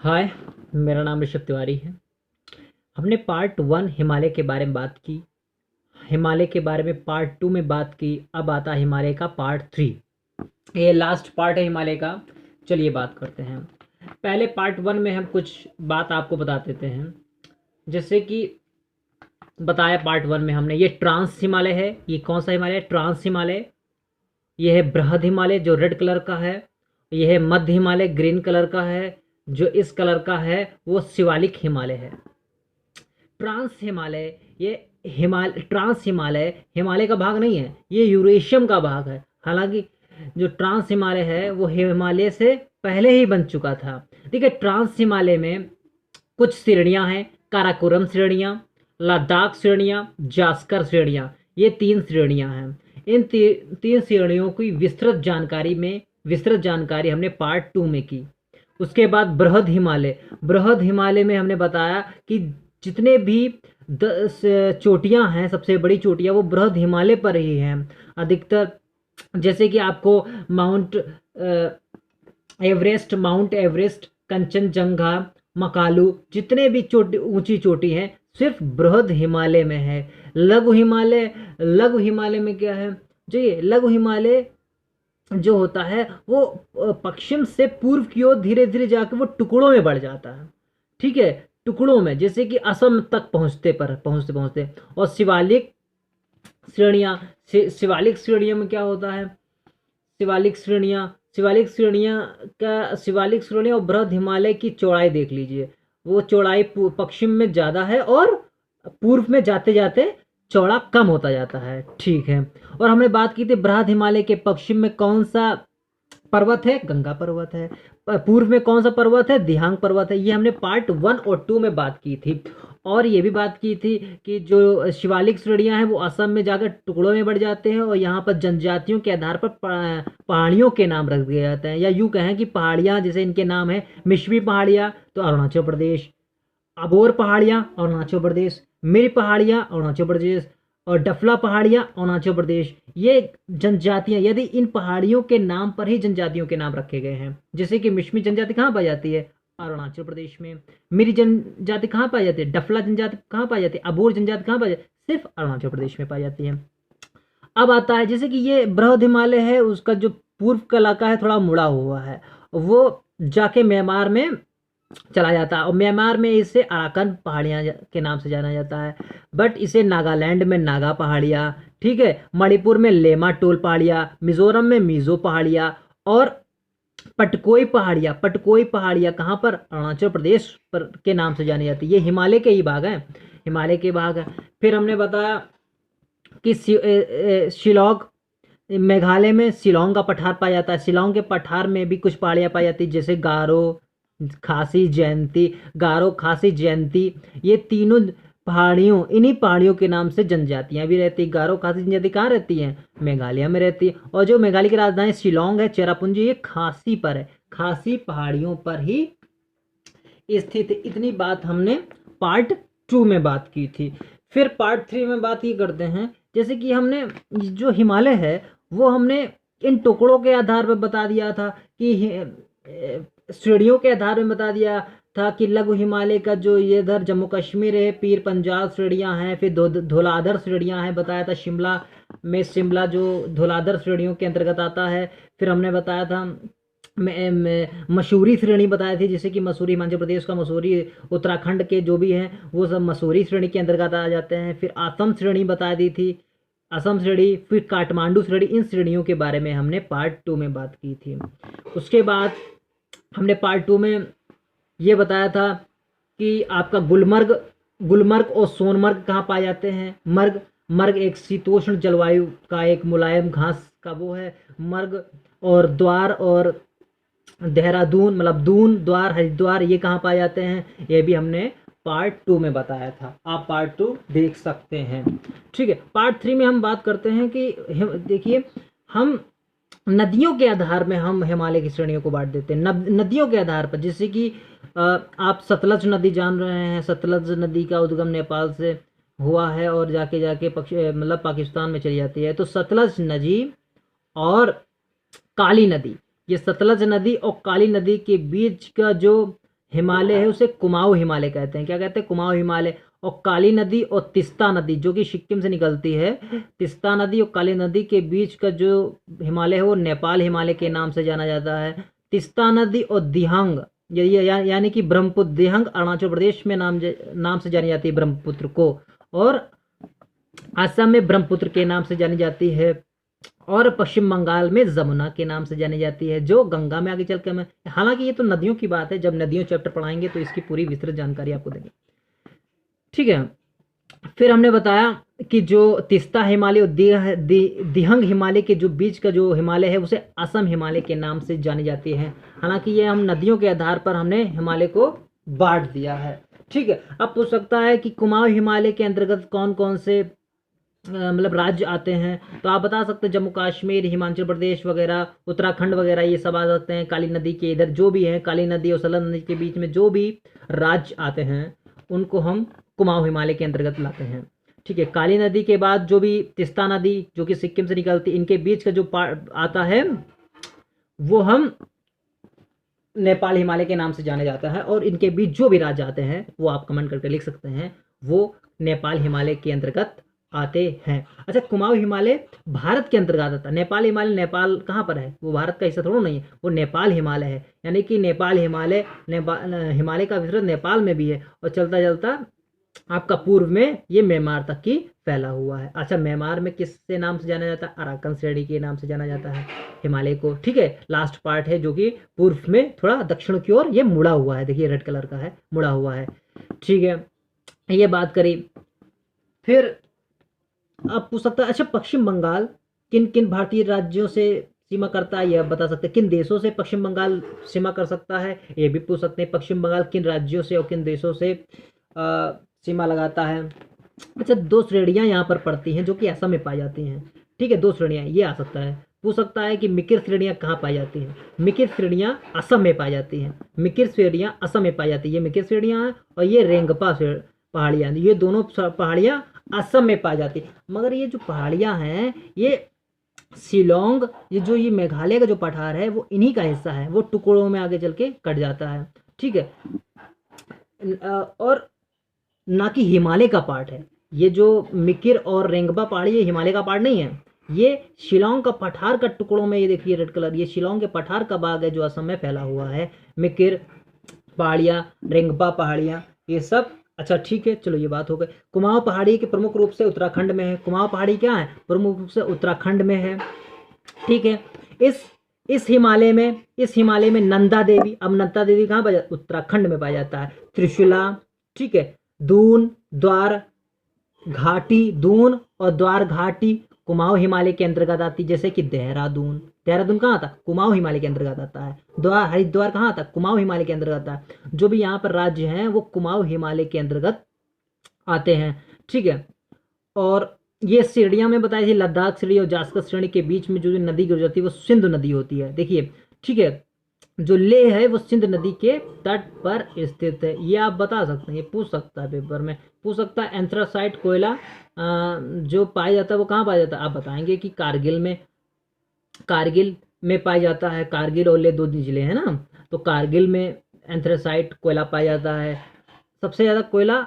हाय, मेरा नाम ऋषभ तिवारी है। हमने पार्ट 1 हिमालय के बारे में बात की। हिमालय के बारे में पार्ट 2 में बात की। अब आता है हिमालय का पार्ट 3। ये लास्ट पार्ट है हिमालय का। चलिए बात करते हैं। पहले पार्ट 1 में हम कुछ बात आपको बता देते हैं। जैसे कि बताया पार्ट 1 में हमने, ये ट्रांस हिमालय है। ये कौन सा हिमालय है? ट्रांस हिमालय। ये है बृहद हिमालय जो रेड कलर का है। ये है मध्य हिमालय ग्रीन कलर का है। जो इस कलर का है वो शिवालिक हिमालय है। ट्रांस हिमालय, ये ट्रांस हिमालय हिमालय का भाग नहीं है, ये यूरेशियम का भाग है। हालांकि जो ट्रांस हिमालय है वो हिमालय से पहले ही बन चुका था। ठीक है, ट्रांस हिमालय में कुछ श्रेणियां हैं। काराकोरम श्रेणियां, लद्दाख श्रेणियां, जास्कर श्रेणियां। ये 3 श्रेणियां हैं। इन 3 श्रेणियों की विस्तृत जानकारी हमने पार्ट 2 में की। उसके बाद बृहद हिमालय में हमने बताया कि जितने भी 10 चोटियां हैं, सबसे बड़ी चोटियां वो बृहद हिमालय पर ही हैं अधिकतर। जैसे कि आपको माउंट एवरेस्ट, कंचनजंगा, मकालू, जितने भी ऊंची चोटी हैं सिर्फ बृहद हिमालय में है। लघु हिमालय में क्या है? जो ये लघु हिमालय जो होता है वो पश्चिम से पूर्व की ओर धीरे धीरे जाकर वो टुकड़ों में बढ़ जाता है। ठीक है, टुकड़ों में, जैसे कि असम तक पहुंचते पहुंचते। और श्रेणियां शिवालिक श्रेणियों में क्या होता है? शिवालिक श्रेणियां और बृहद हिमालय की चौड़ाई देख लीजिए। वो चौड़ाई पश्चिम में ज़्यादा है और पूर्व में जाते जाते चौड़ा कम होता जाता है। ठीक है, और हमने बात की थी बृहद हिमालय के पश्चिम में कौन सा पर्वत है? गंगा पर्वत है। पूर्व में कौन सा पर्वत है? दिहांग पर्वत है। ये हमने पार्ट 1 और 2 में बात की थी। और ये भी बात की थी कि जो शिवालिक श्रेणियां हैं वो असम में जाकर टुकड़ों में बढ़ जाते हैं और यहाँ पर जनजातियों के आधार पर पहाड़ियों के नाम रख दिए जाते हैं। या यूँ कहें कि पहाड़ियाँ, जैसे इनके नाम है मिश्मी पहाड़ियाँ तो अरुणाचल प्रदेश, अबोर पहाड़ियाँ अरुणाचल प्रदेश, मिर पहाड़ियाँ अरुणाचल प्रदेश और डफला पहाड़ियाँ अरुणाचल प्रदेश। ये जनजातियाँ, यदि इन पहाड़ियों के नाम पर ही जनजातियों के नाम रखे गए हैं। जैसे कि मिश्मी जनजाति कहाँ पाई जाती है? अरुणाचल प्रदेश में। मिरी जनजाति कहाँ पाई जाती है? डफला जनजाति कहाँ पाई जाती है? अबोर जनजाति कहाँ पाई जाती है? सिर्फ अरुणाचल प्रदेश में पाई जाती है। अब आता है, जैसे कि ये बृहद हिमालय है, उसका जो पूर्व का इलाका है थोड़ा मुड़ा हुआ है, वो जाके म्यांमार में चला जाता है और म्यांमार में इसे अराकन पहाड़ियाँ के नाम से जाना जाता है। बट इसे नागालैंड में नागा पहाड़ियाँ, ठीक है, मणिपुर में लेमा टोल पहाड़ियाँ, मिजोरम में मिजो पहाड़ियाँ और पटकोई पहाड़ियाँ कहाँ पर? अरुणाचल प्रदेश पर के नाम से जानी जाती है। ये हिमालय के ही भाग हैं, हिमालय के भाग हैं। फिर हमने बताया कि शिलांग, मेघालय में शिलांग का पठार पाया जाता है। शिलांग के पठार में भी कुछ पहाड़ियाँ पाई जाती है, जैसे गारो खासी जयंती। ये तीनों इन्हीं पहाड़ियों के नाम से जनजातियां भी रहती है। गारो खासी जनजाति कहाँ रहती है? मेघालय में रहती है। और जो मेघालय की राजधानी शिलांग है, चेरापूंजी, ये खासी पर है, खासी पहाड़ियों पर ही स्थित है। इतनी बात हमने पार्ट 2 में बात की थी। फिर पार्ट 3 में बात ये करते हैं, जैसे कि हमने जो हिमालय है वो हमने इन टुकड़ों के आधार पर बता दिया था कि श्रेणियों के आधार में बता दिया था कि लघु हिमालय का जो ये इधर जम्मू कश्मीर है, पीर पंजाब श्रेणियां हैं। फिर धौलाधर श्रेणियां हैं, बताया था शिमला जो धौलाधर श्रेणियों के अंतर्गत आता है। फिर हमने बताया था मसूरी श्रेणी बताई थी, जैसे कि मसूरी हिमाचल प्रदेश का, मसूरी उत्तराखंड के जो भी हैं वो सब मसूरी श्रेणी के अंतर्गत आ जाते हैं। फिर असम श्रेणी बता दी थी, असम श्रेणी। फिर काठमांडू श्रेणी। इन श्रेणियों के बारे में हमने पार्ट 2 में बात की थी। उसके बाद हमने पार्ट 2 में ये बताया था कि आपका गुलमर्ग और सोनमर्ग कहाँ पाए जाते हैं। मर्ग एक शीतोष्ण जलवायु का एक मुलायम घास का वो है मर्ग। और द्वार और देहरादून, मतलब दून, द्वार, हरिद्वार, ये कहाँ पाए जाते हैं, ये भी हमने पार्ट 2 में बताया था। आप पार्ट 2 देख सकते हैं। ठीक है, पार्ट 3 में हम बात करते हैं कि देखिए, हम नदियों के आधार में हम हिमालय की श्रेणियों को बांट देते हैं। नदियों के आधार पर, जैसे कि आप सतलज नदी जान रहे हैं। सतलज नदी का उद्गम नेपाल से हुआ है और जाके जाके मतलब पाकिस्तान में चली जाती है। तो सतलज नदी और काली नदी, ये सतलज नदी और काली नदी के बीच का जो हिमालय है उसे कुमाऊं हिमालय कहते हैं। क्या कहते हैं? कुमाऊं हिमालय। और काली नदी और तिस्ता नदी जो कि सिक्किम से निकलती है, तिस्ता नदी और काली नदी के बीच का जो हिमालय है वो नेपाल हिमालय के नाम से जाना जाता है। तिस्ता नदी और दिहंग यानी कि ब्रह्मपुत्र, दिहंग अरुणाचल प्रदेश में नाम से जानी जाती है ब्रह्मपुत्र को, और असम में ब्रह्मपुत्र के नाम से जानी जाती है, और पश्चिम बंगाल में जमुना के नाम से जानी जाती है, जो गंगा में आगे चल के हमें, हालांकि ये तो नदियों की बात है, जब नदियों चैप्टर पढ़ाएंगे तो इसकी पूरी विस्तृत जानकारी आपको देंगे। ठीक है, फिर हमने बताया कि जो तिस्ता हिमालय और दिहंग हिमालय के जो बीच का जो हिमालय है उसे असम हिमालय के नाम से जानी जाती है। हालांकि ये हम नदियों के आधार पर हमने हिमालय को बांट दिया है। ठीक है, अब पूछ सकता है कि कुमाऊं हिमालय के अंतर्गत कौन कौन से मतलब राज्य आते हैं, तो आप बता सकते हैं जम्मू कश्मीर, हिमाचल प्रदेश वगैरह, उत्तराखंड वगैरह, ये सब आ सकते हैं। काली नदी के इधर जो भी है, काली नदी और सलन नदी के बीच में जो भी राज्य आते हैं उनको हम कुमाऊं हिमालय के अंतर्गत लाते हैं। ठीक है, काली नदी के बाद जो भी तिस्ता नदी जो कि सिक्किम से निकलती है, इनके बीच का जो पार्ट आता है वो हम नेपाल हिमालय के नाम से जाने जाता है, और इनके बीच जो भी राज्य आते हैं वो आप कमेंट करके लिख सकते हैं, वो नेपाल हिमालय के अंतर्गत आते हैं। अच्छा, कुमाऊं हिमालय भारत के अंतर्गत आता है। नेपाल हिमालय, नेपाल कहाँ पर है? वो भारत का हिस्सा थोड़ा नहीं है, वो नेपाल हिमालय है। यानी कि नेपाल हिमालय, हिमालय का विस्तृत नेपाल में भी है, और चलता चलता आपका पूर्व में ये म्यांमार तक की फैला हुआ है। अच्छा, म्यांमार में किस से नाम से जाना जाता है? अराकन श्रेणी के नाम से जाना जाता है हिमालय को। ठीक है, लास्ट पार्ट है जो कि पूर्व में थोड़ा दक्षिण की ओर ये मुड़ा हुआ है, देखिए रेड कलर का है, मुड़ा हुआ है। ठीक है, ये बात करी। फिर आप पूछ सकता है, अच्छा पश्चिम बंगाल किन किन भारतीय राज्यों से सीमा करता है, यह बता सकते हैं। किन देशों से पश्चिम बंगाल सीमा कर सकता है, ये भी पूछ सकते हैं। पश्चिम बंगाल किन राज्यों से और किन देशों से सीमा लगाता है। अच्छा, दो श्रेणियां यहाँ पर पड़ती हैं जो कि असम में पाई जाती हैं। ठीक है, दो श्रेणियां, ये आ सकता है। पूछ सकता है कि मिकिर श्रेणियां कहाँ पाई जाती हैं। मिकिर श्रेणियां असम में पाई जाती हैं। मिकिर श्रेणियां असम में पाई जाती है, ये मिकिर श्रेणियां हैं, और ये रेंगपा पहाड़ियाँ, ये दोनों पहाड़ियाँ असम में पाई जाती है। मगर ये जो पहाड़ियाँ हैं ये शिलोंग, ये मेघालय का जो पठार है वो इन्हीं का हिस्सा है, वो टुकड़ों में आगे चल के कट जाता है। ठीक है, और ना कि हिमालय का पार्ट है। ये जो मिकिर और रेंगबा पहाड़ी ये हिमालय का पार्ट नहीं है, ये शिलोंग का पठार का टुकड़ों में, ये देखिए रेड कलर, ये शिलोंग के पठार का भाग है जो असम में फैला हुआ है। मिकिर पहाड़ियाँ, रेंगबा पहाड़ियाँ, ये सब। अच्छा ठीक है, चलो ये बात हो गई। कुमाऊं पहाड़ी के प्रमुख रूप से उत्तराखंड में है। कुमाऊं पहाड़ी क्या है? प्रमुख रूप से उत्तराखंड में है। ठीक है, इस हिमालय में नंदा देवी, अब नंदा देवी कहाँ पाया जाता है? उत्तराखंड में पाया जाता है। त्रिशूला, ठीक है, दून, द्वार घाटी, दून और द्वार घाटी कुमाऊं हिमालय के अंतर्गत आती, जैसे कि देहरादून कहाँ आता? कुमाऊं हिमालय के अंतर्गत आता है। द्वार, हरिद्वार कहाँ आता? कुमाऊं हिमालय के अंतर्गत आता है। जो भी यहाँ पर राज्य हैं वो कुमाऊं हिमालय के अंतर्गत आते हैं। ठीक है, और ये श्रेणियां में बताई थी, लद्दाख श्रेणी और जास्कर श्रेणी के बीच में जो नदी गुजरती है वो सिंधु नदी होती है। देखिए, ठीक है, जो लेह है वो सिंध नदी के तट पर स्थित है। ये आप बता सकते हैं, ये पूछ सकता है पेपर में, पूछ सकता है। एंथ्रासाइट कोयला जो पाया जाता है वो कहाँ पाया जाता है? आप बताएंगे कि कारगिल में पाया जाता है। कारगिल और लेह दो जिले हैं ना, तो कारगिल में एंथ्रासाइट कोयला पाया जाता है। सबसे ज़्यादा कोयला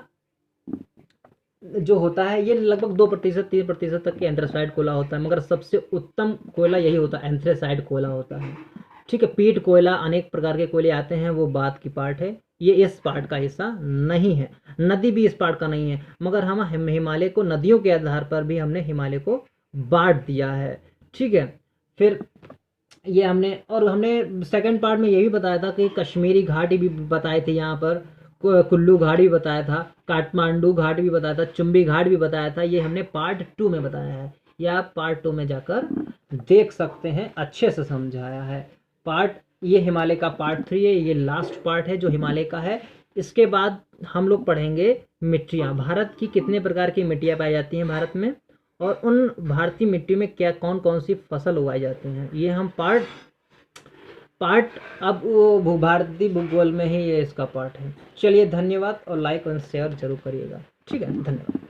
जो होता है ये लगभग 2% 3% तक के एंथ्रासाइट कोयला होता है, मगर सबसे उत्तम कोयला यही होता है, एंथ्रासाइट कोयला होता है। ठीक है, पीट कोयला, अनेक प्रकार के कोयले आते हैं, वो बात की पार्ट है, ये इस पार्ट का हिस्सा नहीं है। नदी भी इस पार्ट का नहीं है, मगर हम हिमालय को, नदियों के आधार पर भी हमने हिमालय को बांट दिया है। ठीक है, फिर ये हमने सेकंड पार्ट में ये भी बताया था कि कश्मीरी घाटी भी बताए थे, यहाँ पर कुल्लू घाट भी बताया था, काठमांडू घाट भी बताया था, चुम्बी घाट भी बताया था। ये हमने पार्ट 2 में बताया है, या आप पार्ट 2 में जाकर देख सकते हैं, अच्छे से समझाया है। ये हिमालय का पार्ट 3 है, ये लास्ट पार्ट है जो हिमालय का है। इसके बाद हम लोग पढ़ेंगे मिट्टियाँ, भारत की कितने प्रकार की मिट्टियाँ पाई जाती हैं भारत में, और उन भारतीय मिट्टी में क्या कौन कौन सी फसल उगाई जाती हैं। ये हम पार्ट अब वो भारतीय भूगोल में ही ये इसका पार्ट है। चलिए, धन्यवाद, और लाइक और शेयर जरूर करिएगा। ठीक है, धन्यवाद।